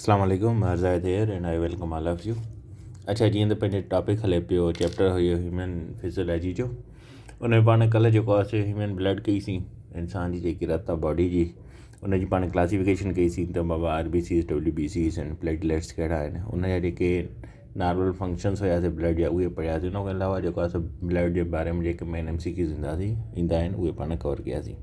अस्सलाम वालेकुम, हरज़ायद here and I welcome all of you. अच्छा, जीअं त पंहिंजो टॉपिक हले पियो, चैप्टर हुयो ह्यूमन फिज़ियोलॉजी जो। उन में पाण कल्ह जेको आहे ह्यूमन ब्लड कईसीं, इंसान जी जेकी रत आहे बॉडी जी, उन जी पाण क्लासिफिकेशन कईसीं त बाबा RBCs, WBCs एंड प्लेटलेट्स कहिड़ा आहिनि। उन जा जेके नॉर्मल फंक्शन्स हुयासीं ब्लड जा उहे पढ़ियासीं। उन खां अलावा जेको आहे ब्लड जे बारे में जेके मेन MCQs ईंदा आहिनि उहे पाण कवर कयासीं।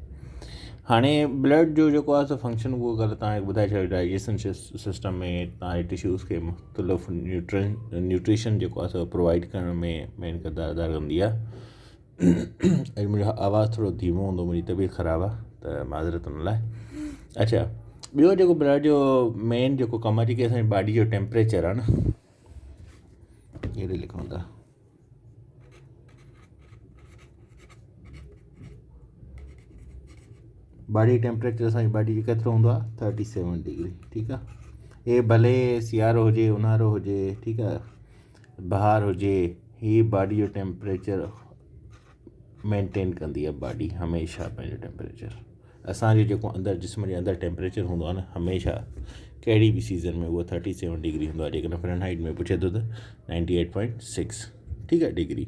हाणे ब्लड जो जेको आहे फंक्शन उहो कल्ह तव्हांखे ॿुधाए छॾियो। डाइजेशन सिस्टम में तव्हांजे टिश्यूज़ खे मुख़्तलिफ़ न्यूट्रिशन जेको आहे प्रोवाइड करण में मेन किरदारु अदा कंदी आहे। अॼु मुंहिंजो आवाज़ु थोरो धीमो हूंदो, मुंहिंजी तबियत ख़राबु आहे त माज़रत उन लाइ। अच्छा, ॿियो जेको ब्लड जो मेन जेको कमु आहे, जेकी असांजी बॉडी जो टेम्परेचर आहे न, हेॾे लिखूं था बॉडी टेम्परेचर असांजी बॉडी जो केतिरो हूंदो आहे 37 डिग्री। ठीकु आहे, हे भले सियारो हुजे, ऊन्हारो हुजे, ठीकु आहे, बहार हुजे, ही बॉडी जो टेम्परेचर मेंटेन कंदी आहे बॉडी हमेशह पंहिंजो टेम्परेचर। असांजो जेको अंदरि जिस्म जे अंदरि टेम्परेचर हूंदो आहे न, हमेशह कहिड़ी बि सीज़न में उहो 37 डिग्री हूंदो आहे। जेकॾहिं फ़ारेनहाइट में पुछे थो त 98.6, ठीकु आहे, डिग्री।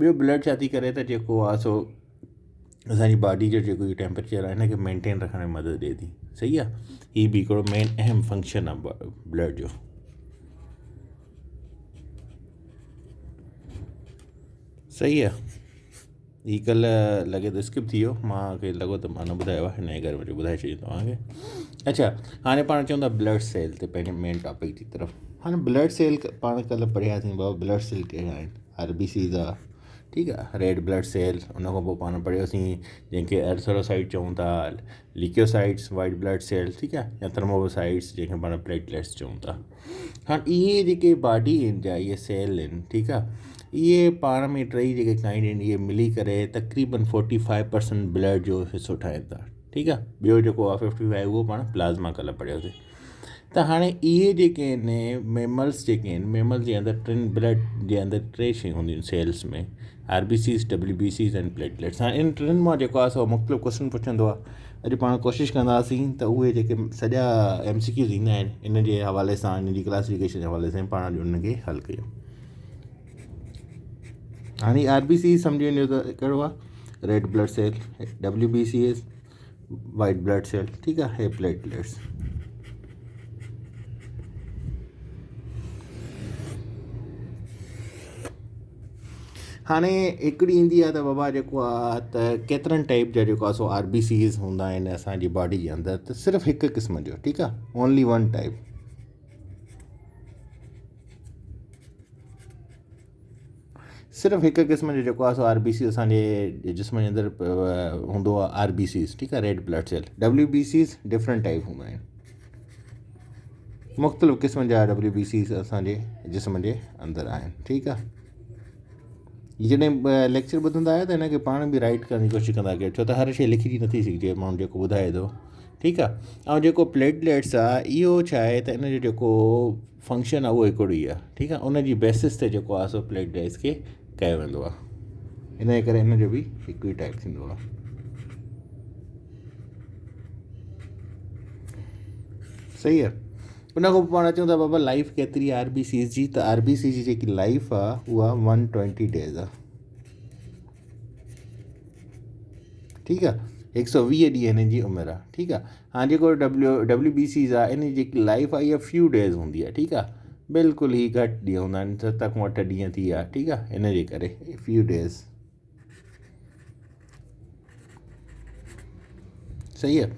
ॿियो ब्लड छा थी करे त जेको आहे असांजी बॉडी जो जेको टेम्परेचर आहे हिनखे मेंटेन रखण में मदद ॾिए थी। सही आहे, हीअ बि हिकिड़ो मेन अहम फंक्शन आहे ब्लड जो। सही आहे, हीअ कल्ह लॻे थो स्किप थी वियो, मूंखे लॻो त मां न ॿुधायो आहे, हिन जे करे मुंहिंजो ॿुधाए छॾियो तव्हांखे। अच्छा, हाणे पाण चऊं था ब्लड सेल ते, पंहिंजे मेन टॉपिक जी तरफ़। हाणे ब्लड सेल पाण कल्ह पढ़ियासीं बाबा ब्लड सेल कहिड़ा आहिनि। RBCs आहे, ठीकु आहे, रेड ब्लड सेल। उन खां पोइ पाण पढ़ियोसीं जंहिंखे एर्थरोसाइट चऊं था, लिक्योसाइट्स वाइट ब्लड सेल, ठीकु आहे, या थर्मोसाइट्स जंहिंखे पाण प्लेटलेट्स चऊं था। हाणे इहे जेके बॉडी आहिनि जा इहे सेल आहिनि, ठीकु आहे, इहे पाण में टई जेके काइंड आहिनि इहे मिली करे तक़रीबन 45% ब्लड जो हिसो ठाहिनि था। ठीकु आहे, ॿियो जेको आहे 55 उहो पाण प्लाज़्मा कल्ह पढ़ियोसीं। त हाणे इहे जेके आहिनि मेमल्स जेके आहिनि, मेमल्स जे अंदरि टिनि ब्लड जे अंदरि 3 शयूं हूंदियूं आहिनि सेल्स में, RBCs, WBCs एंड प्लेटलेट्स। हाणे इन टिनि मां जेको आहे मुख़्तलिफ़ क्वेश्चन पुछंदो आहे। अॼु पाण कोशिशि कंदासीं त उहे जेके सॼा MCQs ईंदा आहिनि इन जे हवाले सां, इन जी क्लासिफिकेशन जे हवाले सां पाण उनखे हल कयूं। हाणे RBC सम्झी वञो त कहिड़ो आहे, red blood cell. WBCs white blood cell, ठीकु आहे, हे प्लेटलेट्स। हाणे हिकिड़ी ईंदी आहे त बाबा जेको आहे त केतिरनि टाइप जा जेको आहे RBCs हूंदा आहिनि असांजी बॉडी जे अंदरि, त सिर्फ़ु हिकु क़िस्म जो, ठीकु आहे, ओनली वन टाइप। सिर्फ़ु हिकु क़िस्म जो जेको आहे RBC असांजे जिस्म जे अंदरि हूंदो आहे, RBCs, ठीकु आहे, red blood cell. WBCs different type हूंदा आहिनि, मुख़्तलिफ़ क़िस्म जा WBCs असांजे जिस्म जे अंदरि आहिनि। ठीकु आहे, जॾहिं लेक्चर ॿुधंदा आहियो त हिनखे पाण बि राइट करण जी कोशिशि कंदा कयो, छो त हर शइ लिखी नथी सघिजे, माण्हू जेको ॿुधाए थो। ठीकु आहे, ऐं जेको प्लेटलेट्स आहे इहो छा आहे त इन जो जेको फंक्शन आहे उहो हिकिड़ो ई आहे। ठीकु आहे, उन जी बेसिस ते जेको आहे प्लेटलेट्स खे कयो वेंदो आहे, इन जे करे हिन जो बि हिकु ई टाइप थींदो आहे। सही आहे, उन खां पोइ पाण अचूं था बाबा लाइफ केतिरी आहे RBCs जी, त RBC जी जेकी लाइफ आहे उहा 120 डेज़ आहे। ठीकु आहे, 120 ॾींहं हिन जी उमिरि आहे। ठीकु आहे, हाणे जेको WBCs आहे इन जी जेकी लाइफ आहे इहा फ्यू डेज़ हूंदी आहे। ठीकु आहे, बिल्कुलु ई घटि ॾींहं हूंदा आहिनि, 7 खां 8 ॾींहं थी विया। ठीकु आहे, इन जे करे फ्यू डेज़। सही आहे,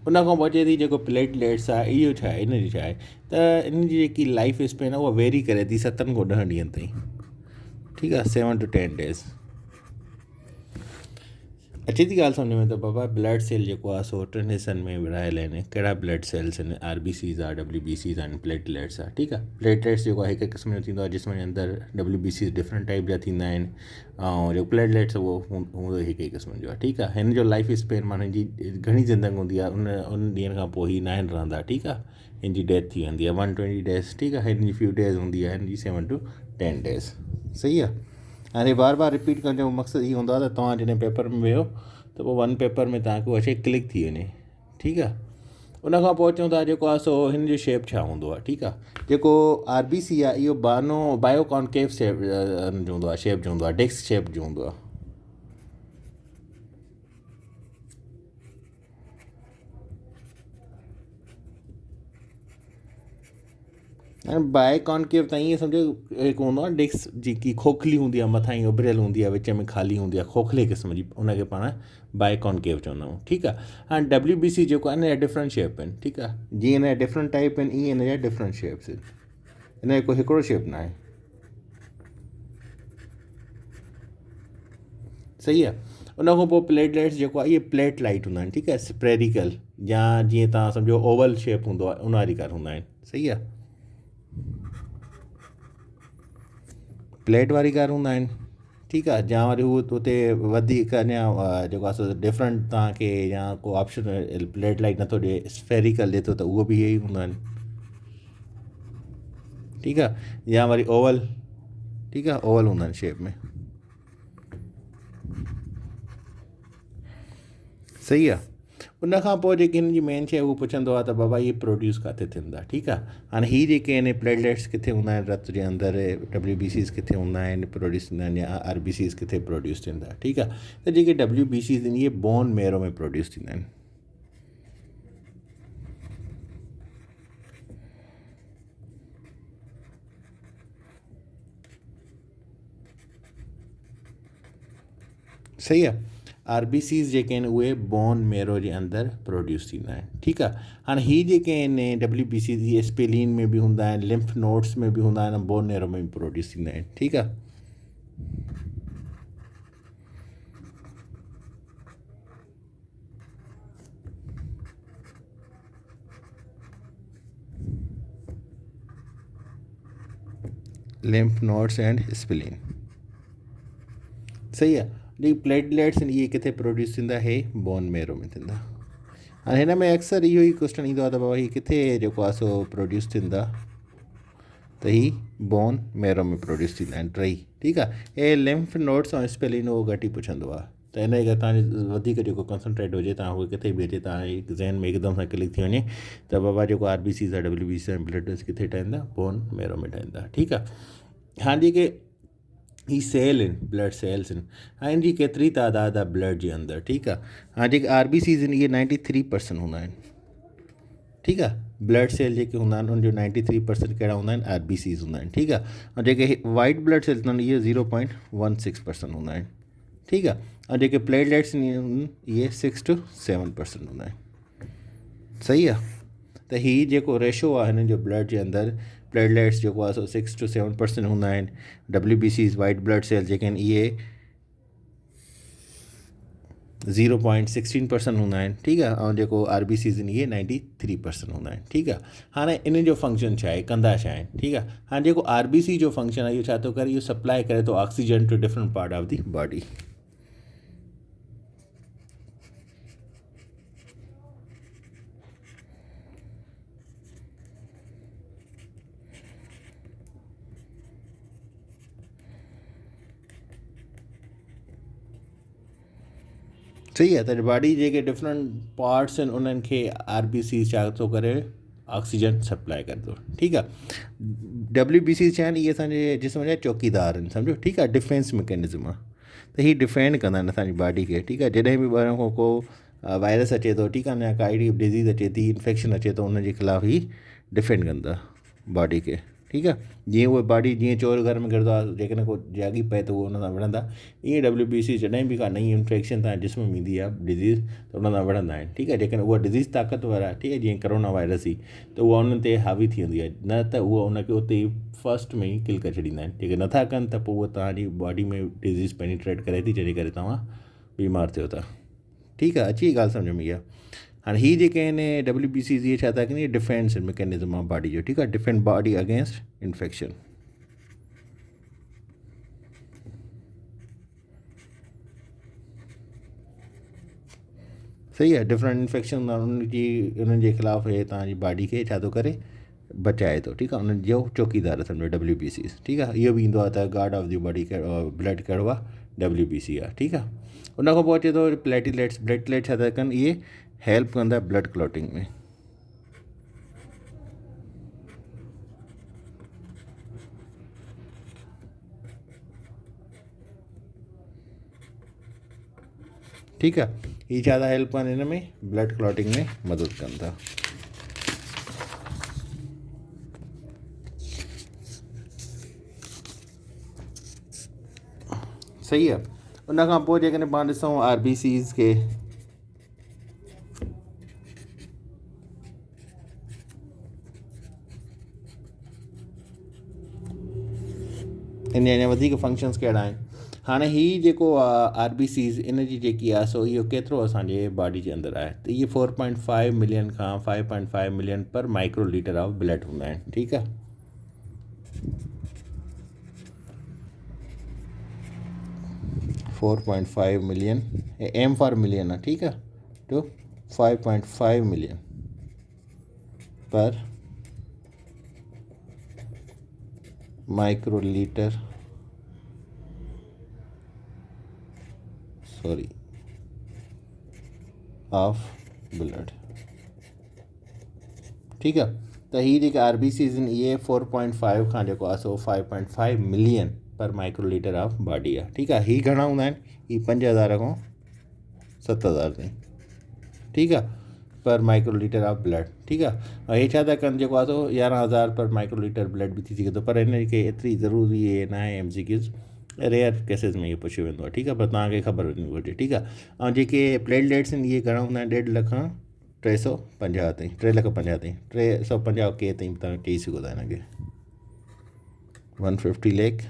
उन खां पोइ अचे थी जेको प्लेटलेट्स आहे इहो छा आहे, इन जी छा आहे त इन जी जेकी लाइफ स्पेन आहे उहा वेरी करे थी 7 खां 10 ॾींहंनि ताईं। ठीकु आहे, 7 to 10 डेज़। अचे थी ॻाल्हि सम्झ में त बाबा ब्लड सेल जेको आहे 3 हिसनि में विरहायल आहिनि। कहिड़ा ब्लड सेल्स आहिनि, RBCs आहे, WBCs आहिनि, प्लेटलेट्स आहे। ठीकु आहे, प्लेटलेट्स जेको आहे हिकु क़िस्म जो थींदो आहे जिस्म जे अंदरि, WBCs डिफरेंट टाइप जा थींदा आहिनि, ऐं जेको प्लेटलेट्स उहो हूंदो हिकु ई क़िस्म जो आहे। ठीकु आहे, हिन जो लाइफ स्पेन माना जी घणी ज़िंदगी हूंदी आहे, उन ॾींहंनि खां पोइ ही न आहिनि रहंदा। ठीकु आहे, हिन जी डेथ थी वेंदी आहे 120 डेज़। ठीकु आहे, हिन जी फ्यू डेज़ हूंदी आहे, हिन जी 7 to 10 डेज़। सही आहे, हाणे बार बार रिपीट करण जो मक़सदु इहो हूंदो आहे त तव्हां जॾहिं पेपर में वियो त पोइ वन पेपर में तव्हांखे उहा शइ क्लिक थी वञे। ठीकु आहे, उनखां पोइ चऊं था जेको आहे सो हिन जो शेप छा हूंदो आहे, ठीकु आहे। जेको आर बी सी आहे इहो बायो कॉन्केव शेप जो हूंदो आहे, शेप जो हूंदो आहे, डिस्क शेप जो हूंदो आहे। ऐं बाए कॉन्केव त ईअं सम्झो हिकु हूंदो आहे डिस्क जेकी खोखली हूंदी आहे, मथां ई उभरियल हूंदी आहे, विच में ख़ाली हूंदी आहे, खोखले क़िस्म जी, उनखे पाण बाए कॉन्केव चवंदा आहियूं, ठीकु आहे। हाणे डब्ल्यू बी सी जेको आहे हिन जा डिफरेंट शेप आहिनि, ठीकु आहे। जीअं हिन जा डिफरेंट टाइप आहिनि ईअं हिन जा डिफरेंट शेप्स आहिनि, हिन जो कोई हिकिड़ो शेप न आहे, सही आहे। उनखां पोइ प्लेटलेट्स जेको आहे इहे प्लेट लाइट हूंदा आहिनि, ठीकु आहे, स्प्रेरिकल या जीअं तव्हां सम्झो ओवल शेप हूंदो आहे उन वारी कार हूंदा आहिनि, सही आहे। प्लेट वारी कार हूंदा आहिनि, ठीकु आहे, या वरी हू उते वधीक अञा जेको आहे सो डिफरेंट तव्हांखे या को ऑप्शन प्लेट लाइट नथो ॾिए, स्फेरिकल ॾिए थो त उहो बि इहे ई हूंदा आहिनि, ठीकु आहे। या वरी ओवल, ठीकु आहे, ओवल हूंदा आहिनि शेप में, सही आहे। उनखां पोइ जेकी हिन जी मेन शइ उहो पुछंदो आहे त बाबा इहे प्रोड्यूस किथे थींदा, ठीकु आहे। हाणे हीअ जेके आहिनि प्लेटलेट्स किथे हूंदा आहिनि रत जे अंदरि, डब्ल्यू बी सीज़ किथे हूंदा आहिनि प्रोड्यूस थींदा आहिनि, या आर बी सीज़ किथे प्रोड्यूस थींदा, ठीकु आहे। त जेके डब्ल्यू बी सीज़ आहिनि इहे बोन मेरो में प्रोड्यूस थींदा आहिनि, सही आहे। आर बी सीज़ जेके आहिनि उहे बोन मेरो जे अंदरि प्रोड्यूस थींदा आहिनि, ठीकु आहे। हाणे हीअ जेके आहिनि डब्ल्यू बी सीज़ इहे स्पेलिन में बि हूंदा आहिनि, लिम्फ नोड्स में बि हूंदा आहिनि, बोन मेरो में बि प्रोड्यूस थींदा आहिनि, ठीकु आहे। लिम्फ नोड्स एंड स्पेलिन, सही आहे। जेके प्लेटलेट्स आहिनि इहे किथे प्रोड्यूस थींदा, हे बोन मेरो में थींदा। हाणे हिन में अक्सर इहो ई क्वेश्चन ईंदो आहे त बाबा हीअ किथे जेको आहे सो प्रोड्यूस थींदा, त ही बोन मेरो में प्रोड्यूस थींदा आहिनि टई, ठीकु आहे। हे लिम्फ नोड्स ऐं स्पेलिन उहो घटि ई पुछंदो आहे, त हिन करे तव्हांजो वधीक जेको कंसंट्रेट हुजे, तव्हां उहो किथे बि अचे तव्हांजे ज़हन में हिकदमि सां क्लिक थी वञे त बाबा जेको आर बी सीज़ आहे डब्ल्यू बी सी प्लेटलेट्स किथे ठहंदा, बोन मेरो में ठहंदा, ठीकु आहे। हाणे जेके ही सेल आहिनि, ब्लड सेल्स आहिनि, ऐं इनजी केतिरी तादाद आहे ब्लड जे अंदरि, ठीकु आहे। हाणे जेके आर बी सीज़ आहिनि इहे 93% हूंदा आहिनि, ठीकु आहे। ब्लड सेल जेके हूंदा आहिनि उनजो 93% कहिड़ा हूंदा आहिनि, आर बी सीज़ हूंदा आहिनि, ठीकु आहे। ऐं जेके वाइट ब्लड सेल्स आहिनि इहे 0.16% हूंदा आहिनि, ठीकु आहे। ऐं जेके प्लेटलेट्स आहिनि इहे 6 to 7% हूंदा आहिनि, सही आहे। त हीअ जेको रेशो आहे हिननि जो ब्लड जे अंदरि प्लेटलेट्स जेको आहे सो 6 to 7% हूंदा आहिनि, W B Cs white blood cell जेके आहिनि इहे 0.16% हूंदा आहिनि, ठीकु आहे। ऐं जेको आर बी सीज़ आहिनि इहे 93% हूंदा आहिनि, ठीकु आहे। हाणे इन जो फंक्शन छा आहे, कंदा छा आहिनि, ठीकु आहे। हाणे जेको आर बी सी जो फंक्शन आहे इहो छा थो करे, इहो सप्लाई करे थो oxygen to different part of the body, सही आहे। त बॉडी जेके डिफरेंट पार्ट्स आहिनि उन्हनि खे आर बी सी छा थो करे, ऑक्सीजन सप्लाई करे थो, ठीकु आहे। डब्ल्यू बी सी छा आहिनि इहे असांजे जिस्म जा चौकीदार आहिनि, सम्झो, ठीकु आहे, डिफेंस मैकेनिज़म आहे। त हीअ डिफेंड कंदा आहिनि असांजी बॉडी खे, ठीकु आहे। जॾहिं बि ॿाहिरां खां को वायरस अचे थो, ठीकु आहे, या काई डिज़ीज़ अचे थी, इन्फेक्शन अचे थो, उनजे ख़िलाफ़ु ई डिफेंड कंदा बॉडी खे, ठीकु आहे। जीअं उहे बॉडी जीअं चोर घर में गिरंदो आहे, जेकॾहिं को जागी पए त उहो उन सां विढ़ंदा, ईअं डब्ल्यू बी सी जॾहिं बि का नई इन्फेक्शन तव्हांजे जिस्म में ईंदी आहे डिज़ीज़, त उन सां विढ़ंदा आहिनि, ठीकु आहे। जेकॾहिं उहा डिज़ीज़ ताक़तवर आहे, ठीकु आहे, जीअं करोना वायरस ई, त उहा उन्हनि ते हावी थी वेंदी आहे, न त उहा उनखे उते ई फस्ट में ई किल करे छॾींदा आहिनि, जेके नथा कनि त पोइ उहा तव्हांजी बॉडी में डिज़ीज़ पेनिट्रेट करे थी, जंहिंजे करे तव्हां बीमार थियो था, ठीकु आहे। अची ॻाल्हि सम्झ में इहा। हाणे हीअ जेके आहिनि डब्ल्यू बी सीज़ इहे छा था कनि, डिफेंस मैकेनिज़म आहे बॉडी जो, ठीकु आहे, डिफेंड बॉडी अगेंस्ट इन्फेक्शन, सही आहे। डिफरेंट इन्फेक्शन उन्हनि जे ख़िलाफ़ु हे तव्हांजी बॉडी खे छा थो करे, बचाए थो, ठीकु आहे। उन्हनि जो चौकीदार आहे सम्झो डब्ल्यू बी सी, ठीकु आहे। इहो बि ईंदो आहे त guard of the body blood कहिड़ो आहे, डब्ल्यू बी सी आहे, ठीकु आहे। उनखां पोइ अचे थो प्लेटलेट्स। प्लेटलेट छा था कनि, इहे हेल्प कंदा ब्लड क्लॉटिंग में, ठीकु आहे। हीअ छा था हेल्प कनि हिन में, ब्लड क्लॉटिंग में मदद कनि था। सही आहे। उन खां पोइ जेकॾहिं पाण ॾिसूं RBCs खे, हिन अञा वधीक फंक्शन्स कहिड़ा आहिनि। हाणे हीअ जेको आहे RBCs, इन जी जेकी आहे सो इहो केतिरो असांजे बॉडी जे अंदरि आहे, त इहे 4.5 मिलियन खां 5.5 मिलियन पर माइक्रो लीटर ऑफ ब्लड हूंदा आहिनि। ठीकु आहे। 4.5 मिलियन, M फॉर मिलियन आहे। ठीकु आहे। तो 5.5 मिलियन पर माइक्रो लीटर ऑफ ब्लड। ठीकु आहे। त हीअ जेके RBCs आहिनि इहे 4.5 खां जेको आहे सो 5.5 मिलियन पर माइक्रो लीटर ऑफ बॉडी आहे। ठीकु आहे। हीअ घणा हूंदा आहिनि, हीअ 5000 खां 7000 ताईं। ठीकु आहे, पर माइक्रो लीटर ऑफ ब्लड। ठीकु आहे। ऐं हे छा था कनि, जेको आहे सो 11000 पर माइक्रो लीटर ब्लड बि थी सघे थो, पर हिन खे एतिरी ज़रूरी न आहे। MCQs रेयर केसिस में इहो पुछियो वेंदो आहे। ठीकु आहे, पर तव्हांखे ख़बर हुजणी घुरिजे। ठीकु आहे। ऐं जेके प्लेटलेट्स आहिनि इहे घणा हूंदा आहिनि, 1.5 लख खां 350 ताईं, 3,50,000 ताईं, 350 के ताईं तव्हां चई सघो था हिनखे, 150 लाख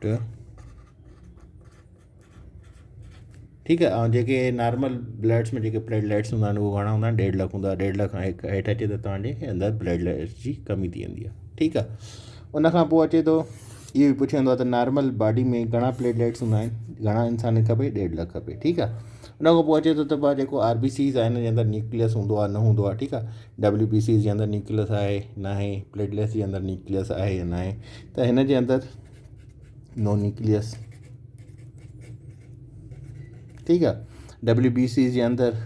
त। ठीकु आहे। ऐं जेके नॉर्मल ब्लड्स में जेके प्लेटलेट्स हूंदा आहिनि उहे घणा हूंदा आहिनि, 1.5 लख हूंदा। 1.5 लख खां हेठि अचे त तव्हांजे अंदरि प्लेटलेट्स जी कमी थी वेंदी आहे। ठीकु आहे। उन खां पोइ अचे थो, इहो बि पुछंदो आहे त नॉर्मल बॉडी में घणा प्लेटलेट्स हूंदा आहिनि, घणा इंसान खपे, 1.5 लख खपे। ठीकु आहे। उन खां पोइ अचे थो त भाउ जेको RBCs आहे हिन जे अंदरि न्यूक्लियस हूंदो आहे न हूंदो आहे। ठीकु आहे। WBCs जे अंदरि न्यूक्लियस आहे न आहे, प्लेटलेट्स जे अंदरि न्यूक्लियस आहे या न आहे, त हिन जे अंदरि नो न्यूक्लियस। ठीकु आहे। WBCs जे अंदरि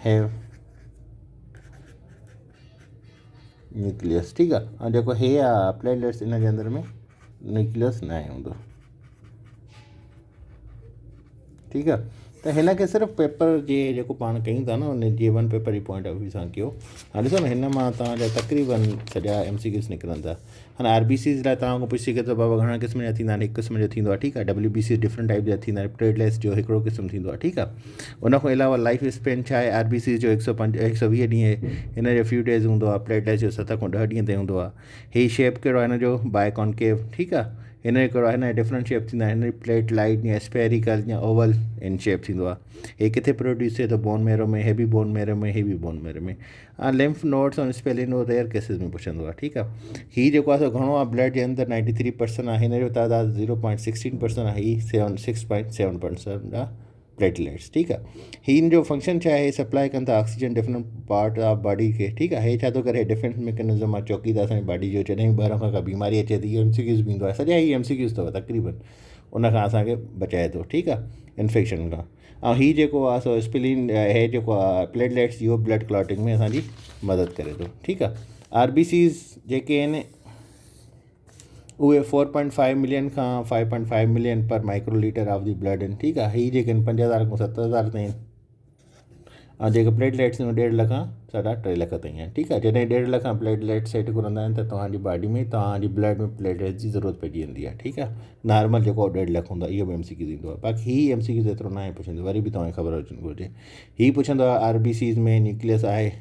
हैव न्यूक्लियस। ठीकु आहे। ऐं जेको हे आहे प्लेटलेट्स, इन जे अंदरि में न्यूक्लियस न आहे हूंदो। ठीकु आहे। त हिन खे सिर्फ़ु पेपर जे जेको पाण कयूं था न उन जे 1 पेपर जी पॉइंट ऑफ व्यू सां कयो। हाणे ॾिसो न, हिन मां तव्हांजा तक़रीबन सॼा MCQs निकिरनि था। हाणे RBCs लाइ तव्हां खां पुछी सघे थो बाबा घणा क़िस्म जा थींदा आहिनि, हिकु क़िस्म जो थींदो आहे। ठीकु आहे। WBCs डिफरेंट टाइप जा थींदा आहिनि, प्लेटलेट्स जो हिकिड़ो क़िस्म थींदो आहे। ठीकु आहे। उन खां अलावा लाइफ स्पेन छा आहे, RBCs जो 120 ॾींहं, हिन जो फ्यू डेज़ हूंदो आहे। प्लेटलेट्स जो 7 खां 10 ॾींहं ताईं हूंदो आहे। हीअ शेप कहिड़ो आहे हिन जो, बाय कॉन्केव। ठीकु आहे। हिन जो कहिड़ो आहे, हिन जा डिफरेंट शेप थींदा आहिनि, प्लेट लाइट या स्पेरिकल या ओवल इन शेप थींदो आहे। हे किथे प्रोड्यूस थिए थो, बोन मेरो में, हे बि बोन मेरो में, हे बि बोन मेरो में। लिम्फ नोड्स ऐं स्पेलिनो रेयर केसिस में पुछंदो आहे। ठीकु आहे। हीअ जेको आहे सो घणो आहे ब्लड जे अंदरि, 93% आहे। हिन जो तइदाद 0.16% आहे। हीअ 6.7% आहे प्लेटलेट्स। ठीकु आहे। हिन जो फंक्शन छा आहे, सप्लाई कनि था oxygen different part of body खे। ठीकु आहे। हे छा थो करे, डिफेंस मैकेनिज़म आहे, चौकी था असांजी बॉडी जो। जॾहिं ॿाहिरां खां का बीमारी अचे थी, इहो MCQs बि ईंदो आहे। सॼा ही MCQs अथव तक़रीबन, उन खां असांखे बचाए थो। ठीकु आहे, इन्फेक्शन खां। ऐं हीअ जेको आहे सो स्पिलिन, हे जेको आहे प्लेटलेट्स, इहो ब्लड क्लॉटिंग में असांजी मदद करे थो। ठीकु आहे। RBCs जेके आहिनि उहे 4.5 मिलियन खां 5.5 मिलियन पर micro litre of the blood आहिनि। ठीकु आहे। हीअ जेके आहिनि 5000 खां 7000 ताईं, ऐं जेके प्लेटलेट्स आहिनि 1.5 लख खां 3.5 लख ताईं आहिनि। ठीकु आहे। जॾहिं 1.5 लख खां प्लेटलेट्स सेट घुरंदा आहिनि त तव्हांजी बॉडी में, तव्हांजी ब्लड में प्लेटलेट्स जी ज़रूरत पइजी वेंदी आहे। ठीकु आहे। नॉर्मल जेको 1.5 लख हूंदो आहे, इहो बि MCQ ईंदो आहे। बाक़ी हीअ MCQs एतिरो न आहे पुछंदो, वरी बि तव्हांखे ख़बर हुजणी घुरिजे। हीअ पुछंदो आहे RBCs में न्यूक्लियस आहे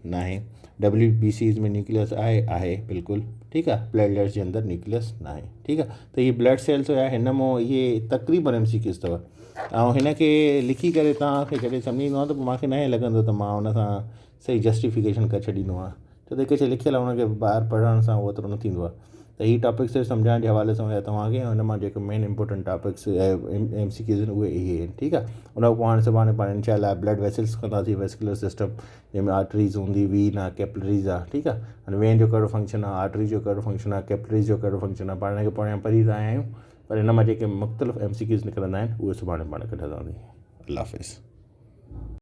न आहे, WBCs में न्यूक्लियस आहे बिल्कुलु। ठीकु आहे। प्लेटलेट्स जे अंदरि न्यूक्लियस न आहे। ठीकु आहे। त इहे ब्लड सेल्स हुया, हिन मां इहे तक़रीबन MCQs अथव। ऐं हिन खे लिखी करे तव्हांखे जॾहिं सम्झी ईंदो आहे त पोइ मूंखे न लॻंदो त मां हुन सां सही जस्टिफिकेशन करे छॾींदो आहे, छो त हिकु शइ लिखियलु आहे, हुनखे ॿाहिरि पढ़ण सां उहो एतिरो न थींदो आहे। त हीअ टॉपिक्स सम्झाइण जे हवाले सां हुया तव्हांखे, ऐं हिन मां जेके मेन इंपॉर्टेंट टॉपिक्स MCQs आहिनि उहे इहे आहिनि। ठीकु आहे। उन खां पोइ हाणे सुभाणे पाण इंशाअल्लाह ब्लड वेसल्स कंदासीं, वेस्कुलर सिस्टम जंहिंमें आर्टरीज़ हूंदी, वीन आहे, कैपिलरीज़ आहे। ठीकु आहे। हाणे वेन जो कहिड़ो फंक्शन आहे, आर्टरी जो कहिड़ो फंक्शन आहे, कैपिलरीज़ जो कहिड़ो फंक्शन आहे, पाण हिनखे पढ़िया पढ़ी था आहियूं, पर हिन मां जेके मुख़्तलिफ़ MCQs निकिरंदा आहिनि उहे सुभाणे पाण कढंदासीं। अल्लाह हाफ़िज़।